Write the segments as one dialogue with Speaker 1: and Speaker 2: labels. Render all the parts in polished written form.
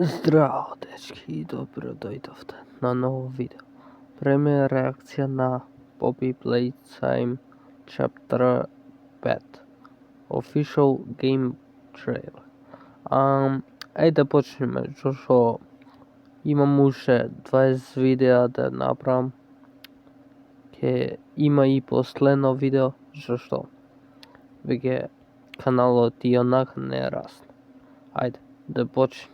Speaker 1: Здраво, дечки, и добро дојдовте на ново видео. Премија реакција на Poppy Playtime Chapter 5 Official Game Trailer. Ајде да почнеме, зашто имам уште 20 видеа да направам. Ке има и последно видео, зашто веќе каналот и онака не расна. Ајде да почнеме.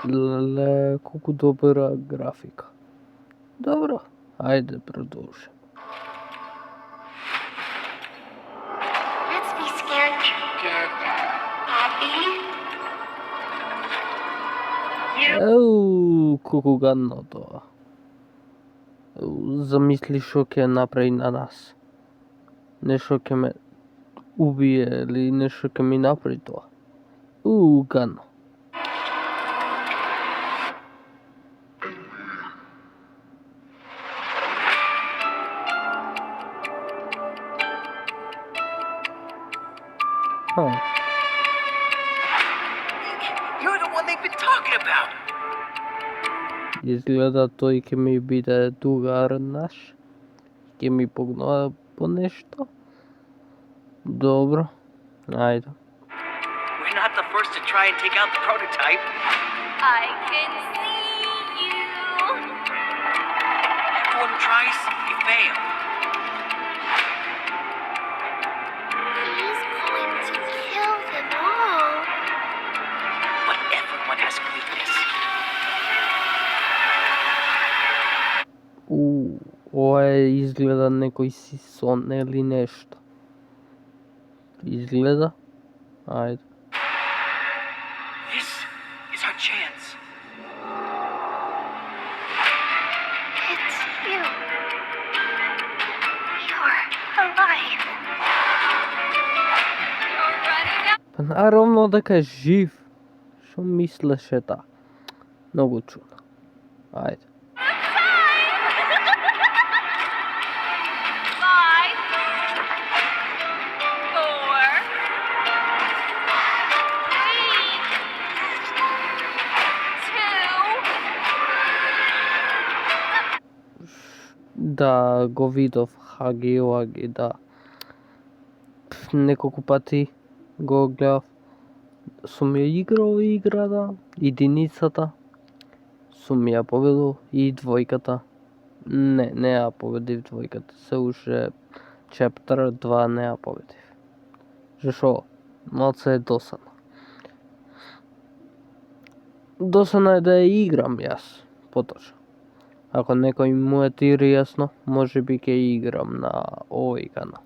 Speaker 1: Леле, колку добра графика. Добро, ајде продолжим.
Speaker 2: Let's be scared together, Poppy.
Speaker 1: Колку гадно тоа. Замисли што ќе направи на нас. Нешто ќе ме убие или нешто ќе ми направи тоа. Гадно.
Speaker 3: You're the one they've been talking about.
Speaker 1: Изгледа тој ќе ми биде другар наш. Ќе ми погнува по нешто. Добро, ајде.
Speaker 3: We're not the first to try and take out the prototype.
Speaker 2: I can see you.
Speaker 3: Everyone who tries, you fail.
Speaker 2: He's going to kill them all.
Speaker 3: But everyone has a weakness.
Speaker 1: Ова изгледа некој си сон или нешто. Изгледа. Ајде.
Speaker 3: This is our chance.
Speaker 2: It's you. You're alive. You're running out.
Speaker 1: Па наравно дека е жив. Што мислеше та? Многу чудно. Ајде.
Speaker 2: 5, 4, 3, 2.
Speaker 1: Да, го видов Хаги Лаги, да. Неколку пати го гледав. Сум ја играл играта, единицата. Сум ја победил и двојката. Не ја победив двојката. Се уште Chapter 2 не ја победив. Зашо? Малце е досадно. Досадно е да ја играм јас, поточно. Ако некој му е тири јасно, може би ќе играм на овој канал.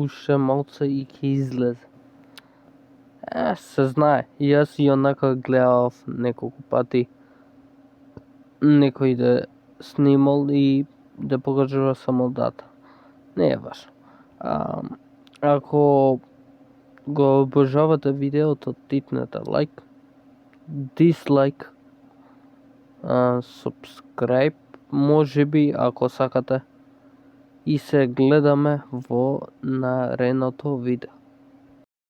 Speaker 1: Уште малце и ќе излезе. Се знае, јас и онака гледав неколку пати некој да снимал и да покажува само дата. Не е важно. Ако го обожавате видеото, типнете лайк, дислайк, subscribe, може би ако сакате, и се гледаме во наредното видео.